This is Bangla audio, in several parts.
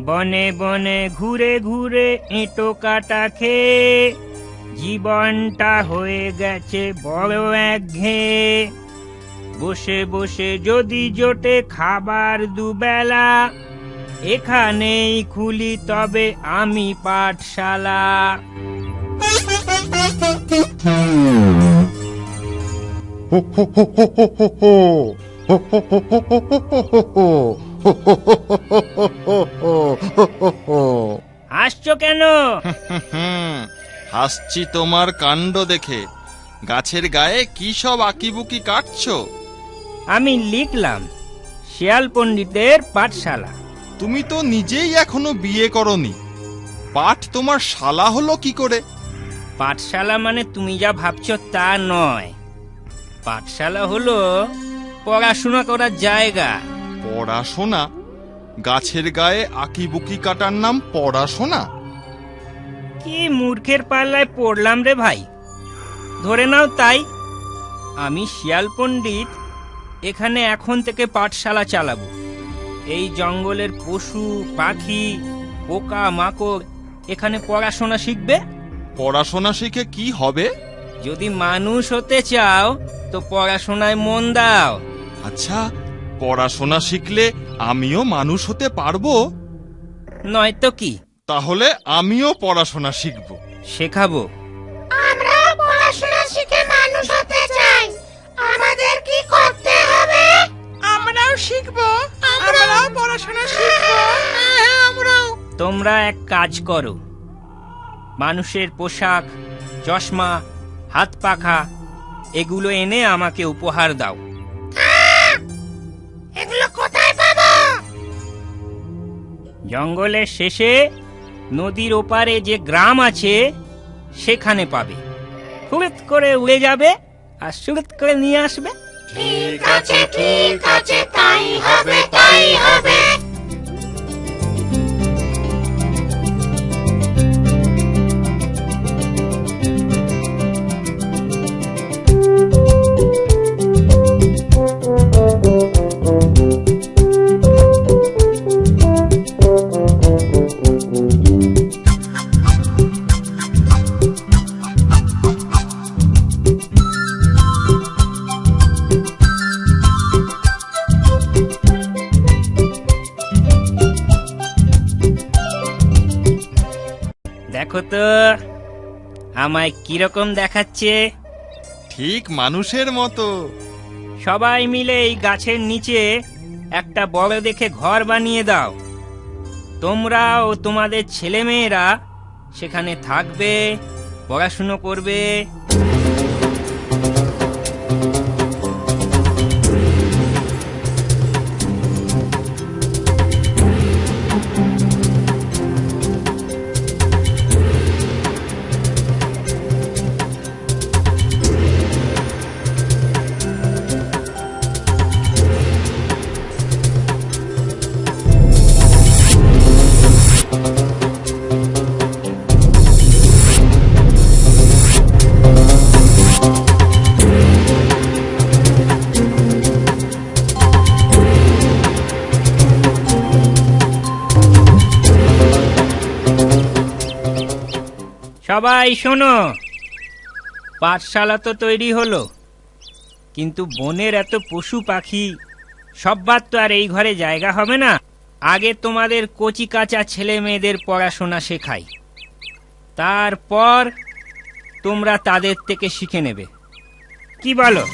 বনে বনে ঘুরে ঘুরে এঁটো কাটা খেয়ে জীবনটা হয়ে গেছে বড় একঘেয়ে। বসে বসে যদি জোটে খাবার দুবেলা, এখানেই খুলি তবে আমি পাঠশালা। হাসছো কেন? হাসছি তোমার কাণ্ড দেখে। গাছের গায়ে কি সব আঁকিবুকি কাটছো? আমি লিখলাম শিয়াল পণ্ডিতের পাঠশালা। তুমি তো নিজেই এখনো বিয়ে করনি, পাঠ তোমার শালা হলো কি করে? পাঠশালা মানে তুমি যা ভাবছো তা নয়। পাঠশালা হলো পড়াশোনা করার জায়গা। পড়াশোনা? গাছের গায়ে আঁকিবুকি কাটার নাম পড়াশোনা? কি মূর্খের পাল্লায় পড়লাম রে ভাই। ধরে নাও তাই। আমি শিয়াল পণ্ডিত এখানে এখন থেকে পাঠশালা চালাবো। এই জঙ্গলের পশু পাখি পোকা মাকড় এখানে পড়াশোনা শিখবে। পড়াশোনা শিখে কি হবে? যদি মানুষ হতে চাও তো পড়াশোনায় মন দাও। আচ্ছা, পড়াশোনা শিখলে আমিও মানুষ হতে পারবো? নয়তো কি? তাহলে আমিও পড়াশোনা শিখব। শেখাবো। আমরা পড়াশোনা শিখে মানুষ হতে চাই, আমাদের কি করতে হবে? আমরাও শিখবো, আমরাও পড়াশোনা শিখবো। হ্যাঁ, আমরাও। তোমরা এক কাজ করো, মানুষের পোশাক চশমা হাত পাখা এগুলো এনে আমাকে উপহার দাও। এগুলো কোথায় পাবো? জঙ্গলের শেষে নদীর ওপারে যে গ্রাম আছে সেখানে পাবে। ফুরুত করে উড়ে যাবে আর সুরুত করে নিয়ে আসবে। ঠিক আছে, ঠিক আছে, তাই হবে, তাই হবে। দেখো তো আমায় কিরকম দেখাচ্ছে। ঠিক মানুষের মতো। সবাই মিলে এই গাছের নিচে একটা বড় দেখে ঘর বানিয়ে দাও। তোমরা ও তোমাদের ছেলেমেয়েরা সেখানে থাকবে, পড়াশুনো করবে। সবাই শোনো, পাঠশালা তো তৈরি হলো, কিন্তু বনের এত পশু পাখি সববার তো আর এই ঘরে জায়গা হবে না। আগে তোমাদের কচি কাঁচা ছেলে মেয়েদের পড়াশোনা শেখাই, তারপর তোমরা তাদের থেকে শিখে নেবে। কি বলো?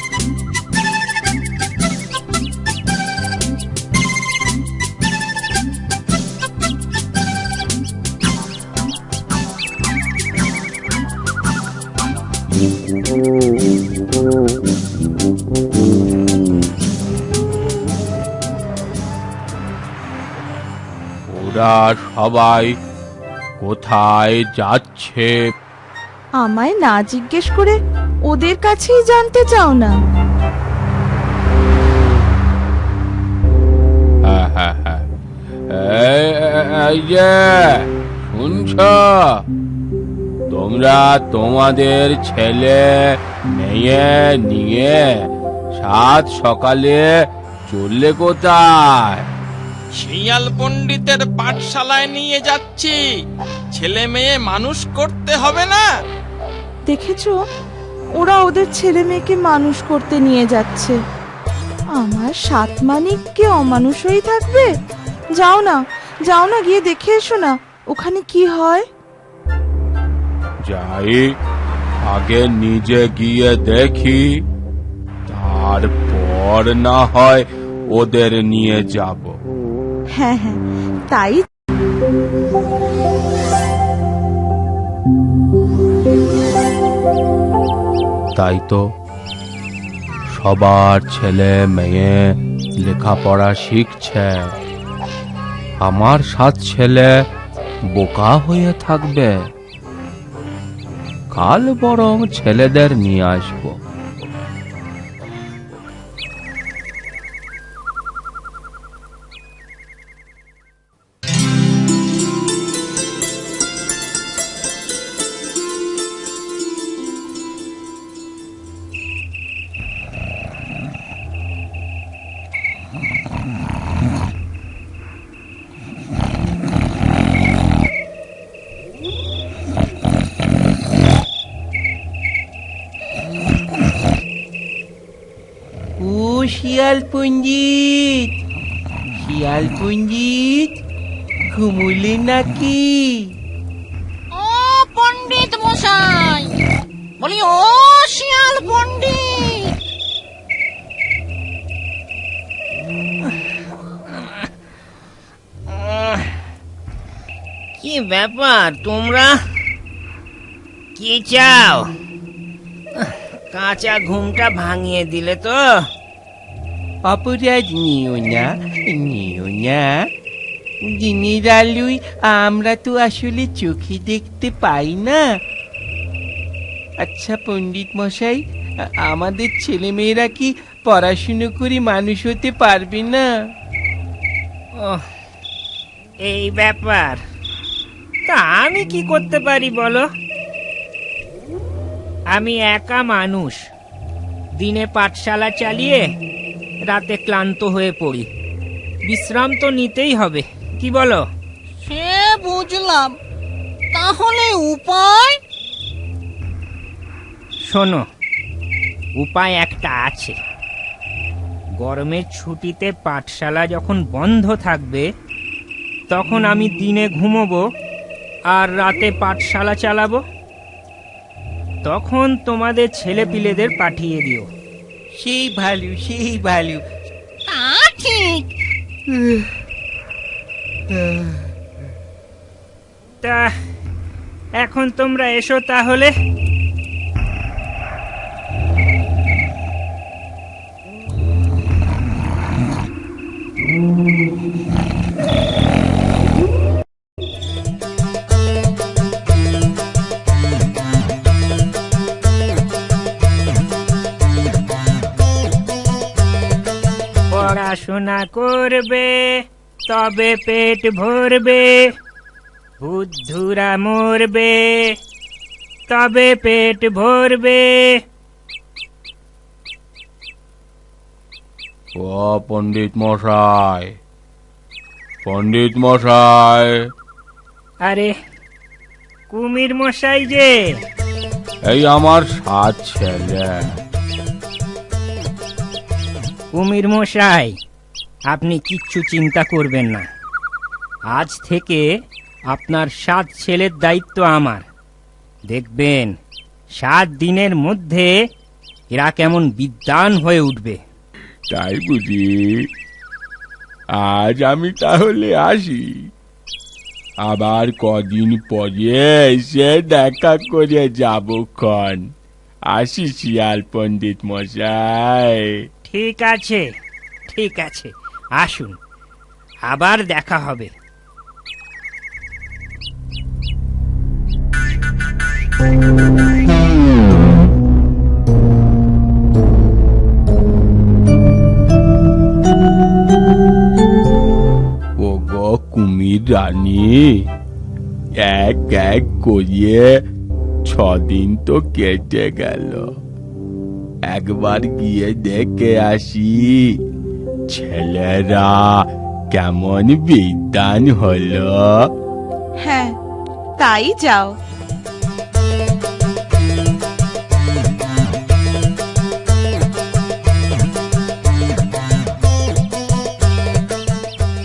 ওরা সবাই কোথায় যাচ্ছে? আমায় না জিজ্ঞেস করে ওদের কাছেই জানতে চাও না? হ্যাঁ হ্যাঁ হ্যাঁ, এই যে শুনছ, তোমরা তোমাদের ছেলে মেয়ে নিয়ে সাত সকালে চললে কোথায়? শিয়াল পণ্ডিতের পাঠশালায় নিয়ে যাচ্ছি, ছেলে মেয়ে মানুষ করতে হবে না? দেখেছো, ওরা ওদের ছেলে মেয়েকে মানুষ করতে নিয়ে যাচ্ছে। আমার সাত মানিক কি অমানুষ হয়ে থাকবে? যাও না, যাও না, গিয়ে দেখে এসো না ওখানে কি হয়। যাই, আগে নিজে গিয়ে দেখি, তারপর না হয় ওদের নিয়ে যাব। হ্যাঁ হ্যাঁ, তাই। তাই তো, সবার ছেলে মেয়ে লেখাপড়া শিখছে, আমার 7 ছেলে বোকা হয়ে থাকবে। কাল বরং ছেলেদের নিয়ে আসবো। ও শিয়াল পণ্ডিত, শিয়াল পণ্ডিত, ঘুমুলে নাকি? ও পণ্ডিত মশাই, বলি ও শিয়াল পণ্ডিত। কি ব্যাপার তোমরা? কি চাও? কাঁচা ঘুমটা ভাঙিয়ে দিলে তো। অপরাধ নিও না, নিও না। দিনের আলোয় আমরা তো আসলে চোখে দেখতে পাই না। আচ্ছা পণ্ডিত মশাই, আমাদের ছেলেমেয়েরা কি পড়াশুনো করে মানুষ হতে পারবে না? এই ব্যাপার, তা আমি কি করতে পারি বলো? আমি একা মানুষ, দিনে পাঠশালা চালিয়ে রাতে ক্লান্ত হয়ে পড়ি। বিশ্রাম তো নিতেই হবে, কি বলো? সে বুঝলাম, তাহলে উপায়? শোনো, উপায় একটা আছে। গরমের ছুটিতে পাঠশালা যখন বন্ধ থাকবে, তখন আমি দিনে ঘুমোবো আর রাতে পাঠশালা চালাবো। তখন তোমাদের ছেলেপিলেদের পাঠিয়ে দিও। সেই ভালো, সেই ভালো। তা ঠিক। তা এখন তোমরা এসো তাহলে। পড়াশোনা করবে তবে পেট ভরবে, বুদ্ধুরা মরবে তবে পেট ভরবে। ও পণ্ডিত মশাই, পণ্ডিত মশাই। আরে কুমির মশাই যে? এই আমার 7 ছেলে। কুমির মশাই, আপনি কিচ্ছু চিন্তা করবেন না। আজ থেকে আপনার 7 ছেলের দায়িত্ব আমার। দেখবেন 7 দিনের মধ্যে এরা কেমন বিদ্বান হয়ে উঠবে। তাই বুঝি? আজ আমি তাহলে আসি, আবার কদিন পরে এসে দেখা করে যাব ক্ষণ। আসি শিয়াল পণ্ডিত মশাই। ঠিক আছে, ঠিক আছে, আসুন, আবার দেখা হবে। ওগো কুমির রানী, এক এক করিয়ে 6 দিন তো কেটে গেল। একবার গিয়ে দেখে আসি ছেলেরা কেমন বিদ্যান হলো। হ্যাঁ, তাই যাও।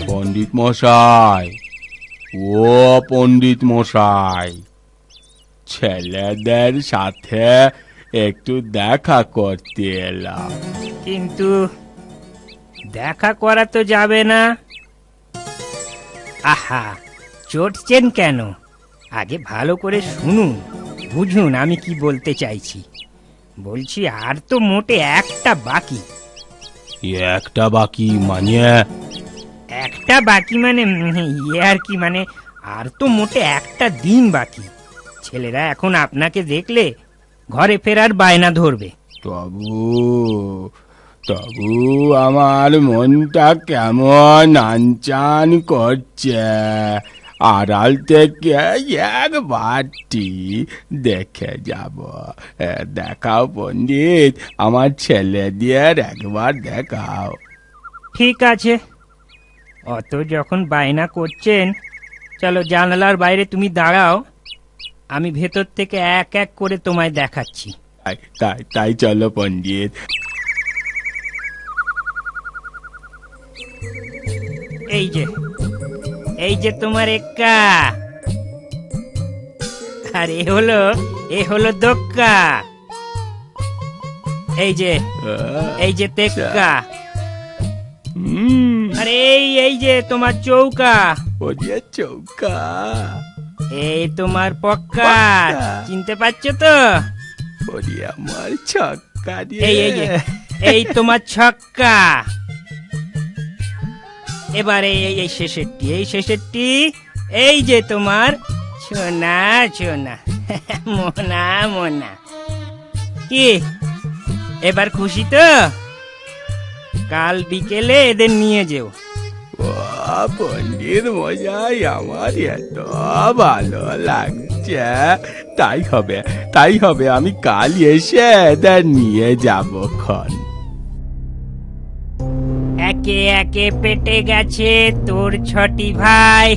পণ্ডিত মশাই, ও পণ্ডিত মশাই, ছেলেদের সাথে একটু দেখা করতে এলাম। কিন্তু দেখা করা তো যাবে না। আহা, চটছেন কেন? আগে ভালো করে শুনুন, বুঝুন আমি কি বলতে চাইছি। বলছি আর তো মোটে একটা বাকি। একটা বাকি মানে? একটা বাকি মানে ইয়ে আর কি, মানে আর তো মোটে একটা দিন বাকি। ছেলেরা এখন আপনাকে দেখলে ঘরে ফেরার বায়না ধরবে। তবু তবু আমার মনটা কেমন আনচান করছে। আড়াল থেকে একবারটি দেখে যাব। দেখাও পণ্ডিত, আমার ছেলেদের একবার দেখাও। ঠিক আছে, অত যখন বায়না করছেন, চলো জানালার বাইরে তুমি দাঁড়াও, আমি ভেতর থেকে এক এক করে তোমায় দেখাচ্ছি। তাই তাই চলো পণ্ডিত। এই যে তোমার এক্কা, আর এ হলো দোক্কা, এই যে তেক্কা, আর এই যে তোমার চৌকা, ওরে চৌকা, এই তোমার পক্কা। চিনতে পারছো তো? ওরে আমার ছক্কা রে। এই তোমার ছক্কা। এবারে এই শেষেরটি, এই যে তোমার সোনা সোনা মোনা। কি এবার খুশি তো? কাল বিকেলে এদের নিয়ে যেও। পণ্ডিত মশাই, আমার এত ভালো লাগছে। তাই হবে, আমি কাল এসে এদের নিয়ে যাব। খন একে একে পেটে গেছে তোর 6টি ভাই।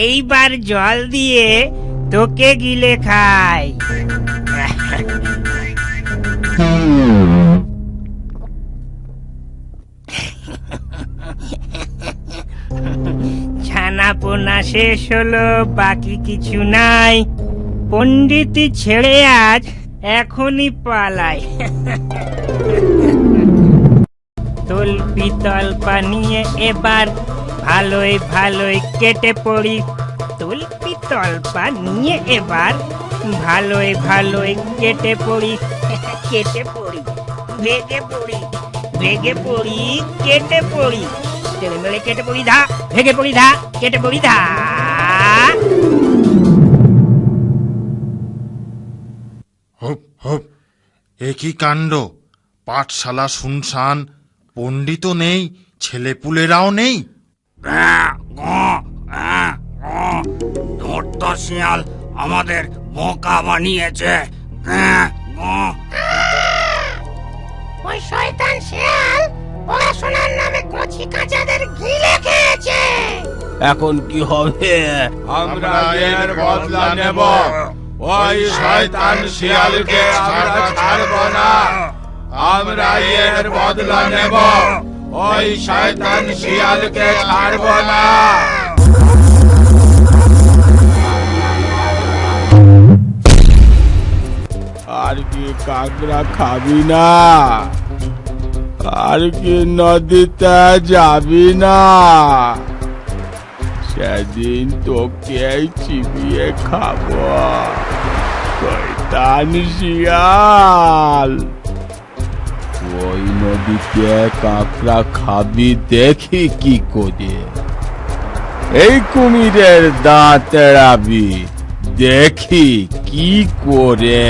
এইবার জল দিয়ে তোকে গিলে খাই। ছানাপোনা শেষ হলো, বাকি কিছু নাই। পণ্ডিতি ছেড়ে আজ এখনই পালাই। তল্পি তল্পা নিয়ে এবার ভালোই কেটে পড়ি। তল্পি তল্পা নিয়ে এবার ভালোই কেটে পড়ি। ভেগে পড়ি, কেটে পড়ি, মেলে কেটে পড়ি ধা, ভেগে পড়ি ধা, কেটে পড়ি ধা। হুপ হুপ, এ কি কাণ্ড! পাঠশালা শুনশান, পণ্ডিতও নেই, ছেলেপুলেরাও নেই। ধূর্ত শিয়াল আমাদের বোকা বানিয়েছে। ওই শয়তান শিয়াল পড়াশোনার নামে কচি কাঁচাদের গিলে খেয়েছে। এখন কি হবে? আমরা এর বদলা নেব। ওই শয়তান শিয়ালকে আমরা ছাড়ব না। আমরা এর বদলা নেব। ওই শয়তান শিয়ালকে ছাড়ব না। আর কি কাকড়া খাবি না? আর কি নদীতে যাবি না? সেদিন তোকে চিবিয়ে খাবো, শয়তান শিয়াল। ওই নদীতে কাঁকড়া খাবি দেখি কি করে। এই কুমিরের দাঁত এড়াবি দেখি কি করে।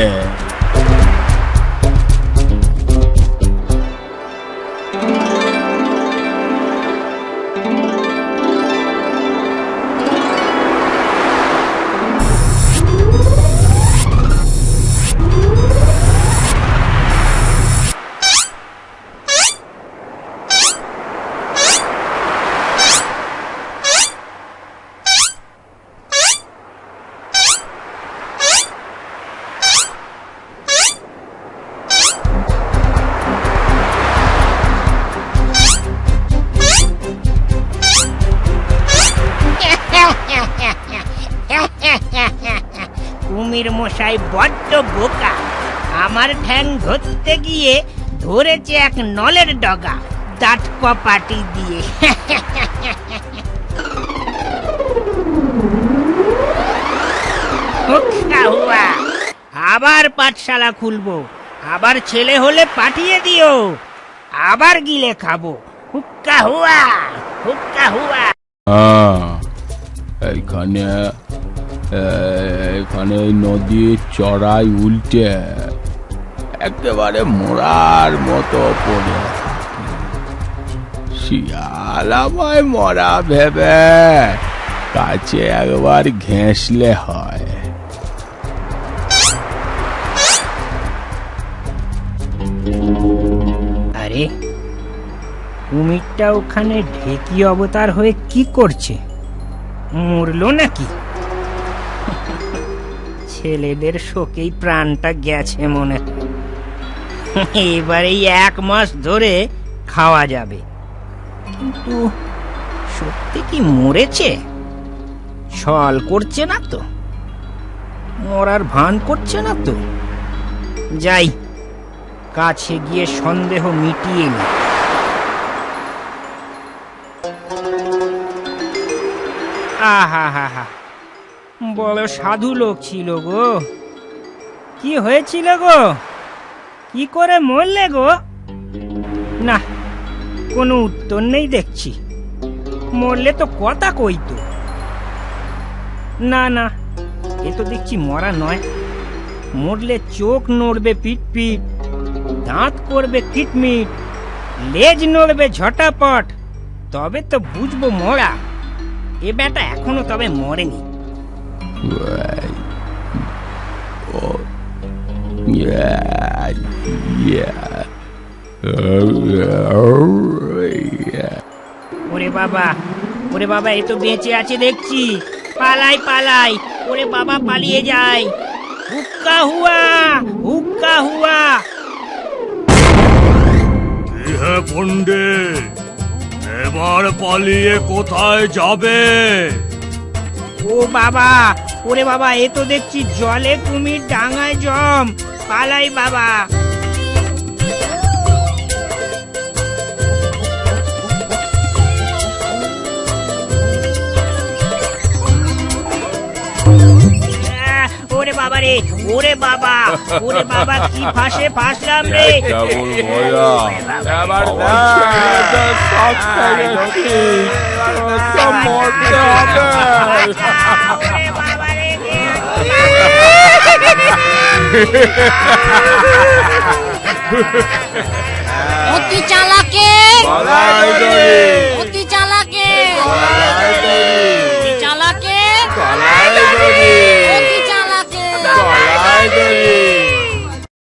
কুমির মশাই বড্ড বোকা। আমার ঠ্যাং ধরতে গিয়ে ধরেছে এক নলের ডগা, দাঁত কপাটি দিয়ে। হুক্কা হুয়া। আবার পাঠশালা খুলবো, আবার ছেলে হলে পাঠিয়ে দিও, আবার গিলে খাবো। হুক্কা হুয়া, হুক্কা হুয়া। এইখানে এখানে নদীর চড়াই উল্টে একেবারে মোড়ার মতো পড়ে থাকি। শিয়াল আমায় মরা ভেবে কাছে একবার ঘেঁষলে হয়। আরে কুমিরটা ওখানে ঢেকি অবতার হয়ে কি করছে? মরলো নাকি? ছেলেদের শোকেই প্রাণটা গেছে মনে হয়। এবারে 1 মাস ধরে খাওয়া যাবে। কিন্তু সত্যি কি মরেছে? ছল করছে না তো? মরার ভান করছে না তো? যাই, কাছে গিয়ে সন্দেহ মিটিয়ে নি। আহা হা হা, বড় সাধু লোক ছিল গো। কি হয়েছিল গো? কি করে মরলে গো? না, কোনো উত্তর নেই দেখছি। মরলে তো কথা কইতো। না না, এ তো দেখছি মরা নয়। মরলে চোখ নড়বে পিট পিট, দাঁত করবে কিটমিট, লেজ নড়বে ঝটাপট, তবে তো বুঝবো মরা। এ বেটা এখনো তবে মরেনি। ওরে বাবা, ওরে বাবা, এ তো বেঁচে আছে দেখছি। পালাই পালাই, ওরে বাবা পালিয়ে যায়। হুক্কা হুয়া, হুক্কা হুয়া। হে পণ্ডিত, এবার পালিয়ে কোথায় যাবে? ও বাবা, ওরে বাবা, এ তো দেখছি জলে কুমির, ডাঙায় জম। পালাই বাবা। ওরে বাবা রে, ওরে বাবা, ওরে বাবা, কি ফাঁসে ফাঁসলাম রে। কেমন মজা! এবার মরতে হবে। ওরে বাবা রে, অতি চালাকে বালাই ধরে